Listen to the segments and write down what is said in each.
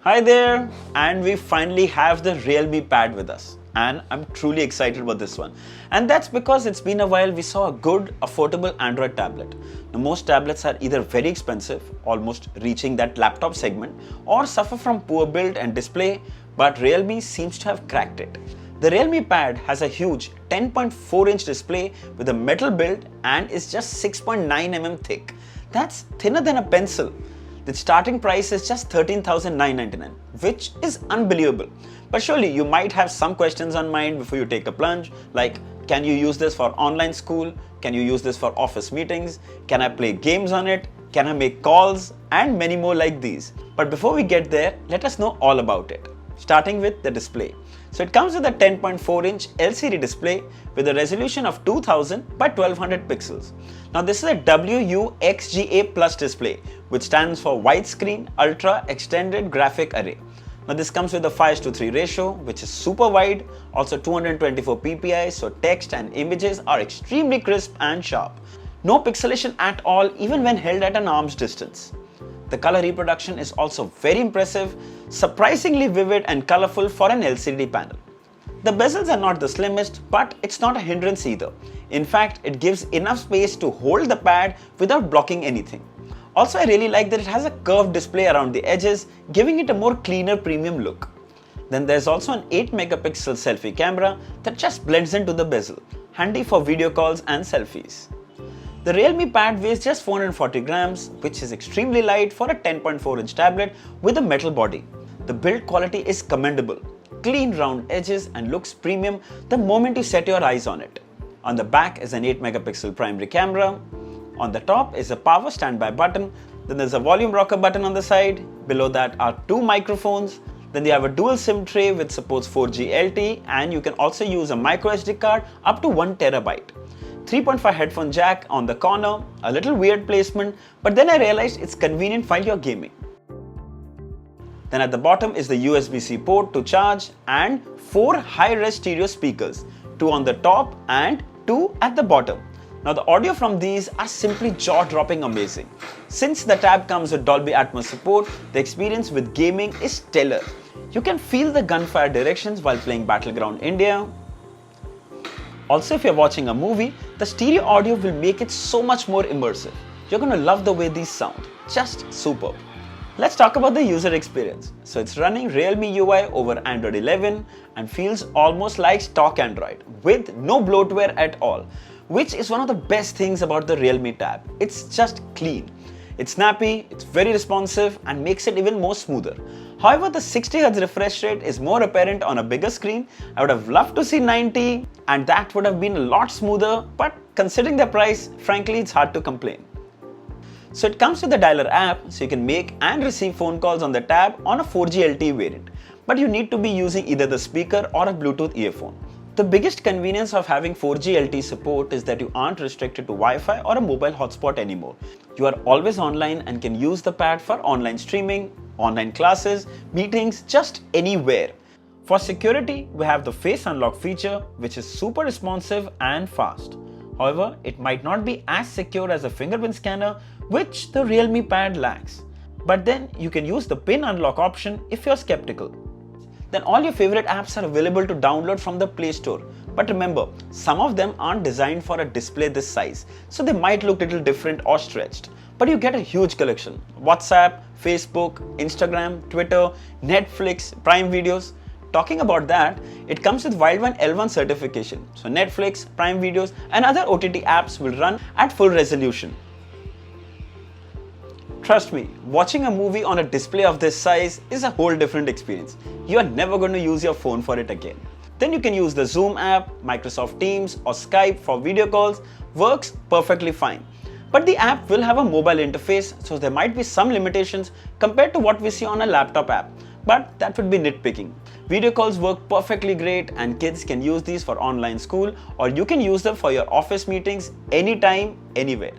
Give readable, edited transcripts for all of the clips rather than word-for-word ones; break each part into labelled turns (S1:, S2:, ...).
S1: Hi there, and we finally have the Realme Pad with us. And I'm truly excited about this one. And that's because it's been a while we saw a good, affordable Android tablet. Now, most tablets are either very expensive, almost reaching that laptop segment, or suffer from poor build and display, but Realme seems to have cracked it. The Realme Pad has a huge 10.4-inch display with a metal build and is just 6.9 mm thick. That's thinner than a pencil. The starting price is just $13,999, which is unbelievable. But surely you might have some questions on mind before you take a plunge, like can you use this for online school? Can you use this for office meetings? Can I play games on it? Can I make calls? And many more like these. But before we get there, let us know all about it. Starting with the display. So it comes with a 10.4-inch LCD display with a resolution of 2000 by 1200 pixels. Now this is a WUXGA Plus display, which stands for Widescreen Ultra Extended Graphic Array. Now this comes with a 5:3 ratio, which is super wide, also 224 ppi, so text and images are extremely crisp and sharp. No pixelation at all, even when held at an arm's distance. The color reproduction is also very impressive, surprisingly vivid and colorful for an LCD panel. The bezels are not the slimmest, but it's not a hindrance either. In fact, it gives enough space to hold the pad without blocking anything. Also, I really like that it has a curved display around the edges, giving it a more cleaner premium look. Then there's also an 8 megapixel selfie camera that just blends into the bezel, handy for video calls and selfies. The Realme Pad weighs just 440 grams, which is extremely light for a 10.4-inch tablet with a metal body. The build quality is commendable, clean round edges and looks premium the moment you set your eyes on it. On the back is an 8 megapixel primary camera. On the top is a power standby button. Then there's a volume rocker button on the side. Below that are two microphones. Then you have a dual SIM tray which supports 4G LTE, and you can also use a micro SD card up to 1 terabyte. 3.5 headphone jack on the corner, a little weird placement, but then I realized it's convenient while you're gaming. Then at the bottom is the USB-C port to charge and 4 high-res stereo speakers, 2 on the top and 2 at the bottom. Now the audio from these are simply jaw-dropping amazing. Since the tab comes with Dolby Atmos support, the experience with gaming is stellar. You can feel the gunfire directions while playing Battleground India. Also, if you're watching a movie, the stereo audio will make it so much more immersive. You're going to love the way these sound. Just superb. Let's talk about the user experience. So it's running Realme UI over Android 11 and feels almost like stock Android with no bloatware at all, which is one of the best things about the Realme Tab. It's just clean. It's snappy, it's very responsive and makes it even more smoother. However, the 60Hz refresh rate is more apparent on a bigger screen. I would have loved to see 90 and that would have been a lot smoother, but considering the price, frankly, it's hard to complain. So it comes with the dialer app, so you can make and receive phone calls on the tab on a 4G LTE variant, but you need to be using either the speaker or a Bluetooth earphone. The biggest convenience of having 4G LTE support is that you aren't restricted to Wi-Fi or a mobile hotspot anymore. You are always online and can use the pad for online streaming, online classes, meetings, just anywhere. For security, we have the face unlock feature, which is super responsive and fast. However, it might not be as secure as a fingerprint scanner, which the Realme Pad lacks. But then you can use the pin unlock option if you're skeptical. Then all your favorite apps are available to download from the Play Store. But remember, some of them aren't designed for a display this size, so they might look a little different or stretched. But you get a huge collection: WhatsApp, Facebook, Instagram, Twitter, Netflix, Prime Videos. Talking about that, it comes with Wild One L1 certification, so Netflix, Prime Videos and other OTT apps will run at full resolution. Trust me, watching a movie on a display of this size is a whole different experience. You are never going to use your phone for it again. Then you can use the Zoom app, Microsoft Teams or Skype for video calls. Works perfectly fine. But the app will have a mobile interface, so there might be some limitations compared to what we see on a laptop app. But that would be nitpicking. Video calls work perfectly great and kids can use these for online school, or you can use them for your office meetings anytime, anywhere.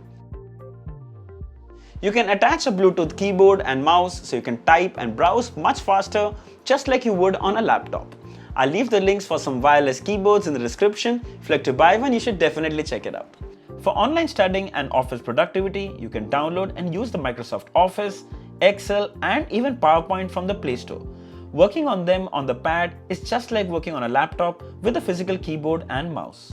S1: You can attach a Bluetooth keyboard and mouse so you can type and browse much faster, just like you would on a laptop. I'll leave the links for some wireless keyboards in the description. If you'd like to buy one, you should definitely check it out. For online studying and office productivity, you can download and use the Microsoft Office, Excel, and even PowerPoint from the Play Store. Working on them on the pad is just like working on a laptop with a physical keyboard and mouse.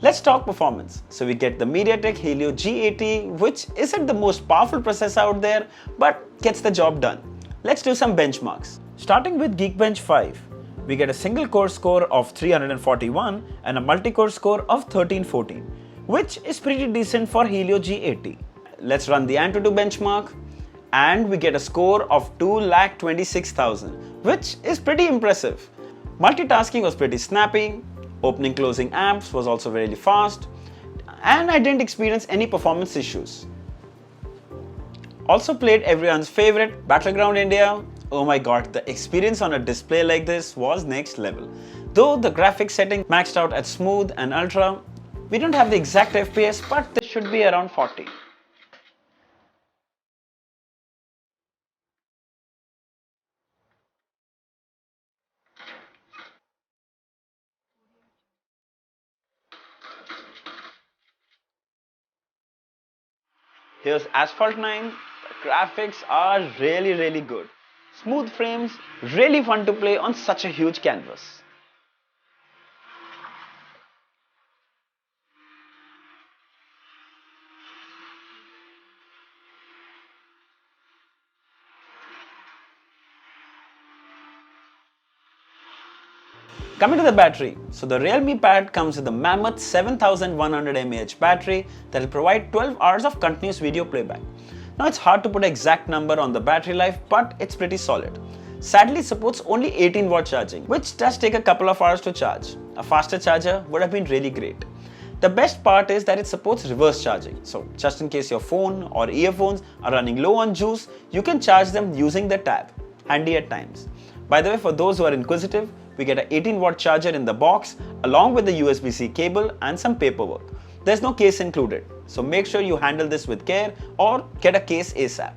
S1: Let's talk performance. So we get the MediaTek Helio G80, which isn't the most powerful processor out there, but gets the job done. Let's do some benchmarks. Starting with Geekbench 5, we get a single core score of 341 and a multi-core score of 1314, which is pretty decent for Helio G80. Let's run the Antutu benchmark, and we get a score of 2,26,000, which is pretty impressive. Multitasking was pretty snappy, opening closing apps was also really fast, and I didn't experience any performance issues. Also played everyone's favorite Battleground India. Oh my god, the experience on a display like this was next level. Though the graphics setting maxed out at smooth and ultra, we don't have the exact FPS, but this should be around 40. Here's Asphalt 9. The graphics are really good. Smooth frames, really fun to play on such a huge canvas. Coming to the battery, so the Realme Pad comes with a mammoth 7100 mAh battery that will provide 12 hours of continuous video playback. Now it's hard to put an exact number on the battery life, but it's pretty solid. Sadly, it supports only 18-watt charging, which does take a couple of hours to charge. A faster charger would have been really great. The best part is that it supports reverse charging, so just in case your phone or earphones are running low on juice, you can charge them using the tab, handy at times. By the way, for those who are inquisitive, we get an 18-watt charger in the box along with the USB-C cable and some paperwork. There's no case included, so make sure you handle this with care or get a case ASAP.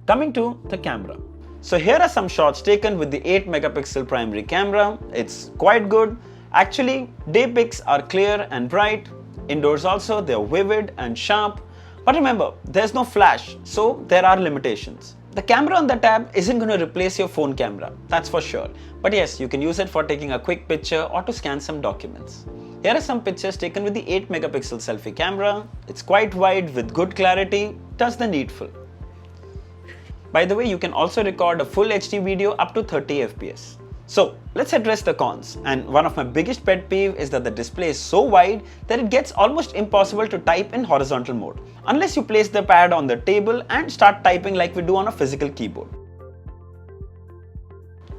S1: Coming to the camera. So here are some shots taken with the 8 megapixel primary camera. It's quite good. Actually, day pics are clear and bright. Indoors also, they're vivid and sharp. But remember, there's no flash, so there are limitations. The camera on the tab isn't going to replace your phone camera, that's for sure. But yes, you can use it for taking a quick picture or to scan some documents. Here are some pictures taken with the 8 megapixel selfie camera. It's quite wide with good clarity, does the needful. By the way, you can also record a full HD video up to 30 FPS. So let's address the cons, and one of my biggest pet peeve is that the display is so wide that it gets almost impossible to type in horizontal mode, unless you place the pad on the table and start typing like we do on a physical keyboard.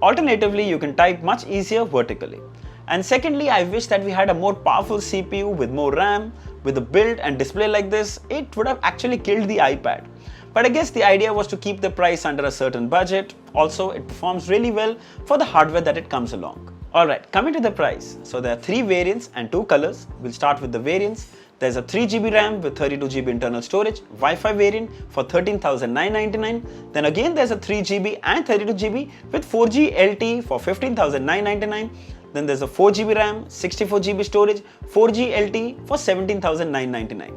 S1: Alternatively, you can type much easier vertically. And secondly, I wish that we had a more powerful CPU with more RAM. With a build and display like this, it would have actually killed the iPad. But I guess the idea was to keep the price under a certain budget. Also, it performs really well for the hardware that it comes along. Alright, coming to the price. So there are 3 variants and 2 colors. We'll start with the variants. There's a 3GB RAM with 32GB internal storage, Wi-Fi variant for 13,999. Then again there's a 3GB and 32GB with 4G LTE for 15,999. Then there's a 4GB RAM, 64GB storage, 4G LTE for 17,999.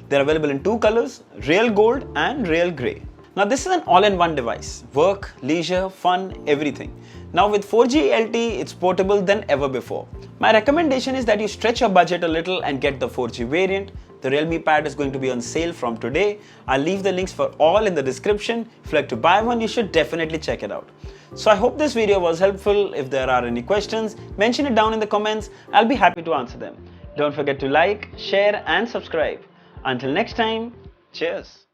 S1: They're available in 2 colors, Real Gold and Real Grey. Now this is an all-in-one device. Work, leisure, fun, everything. Now with 4G LTE, it's portable than ever before. My recommendation is that you stretch your budget a little and get the 4G variant. The Realme Pad is going to be on sale from today. I'll leave the links for all in the description. If you'd like to buy one, you should definitely check it out. So I hope this video was helpful. If there are any questions, mention it down in the comments. I'll be happy to answer them. Don't forget to like, share and subscribe. Until next time, cheers.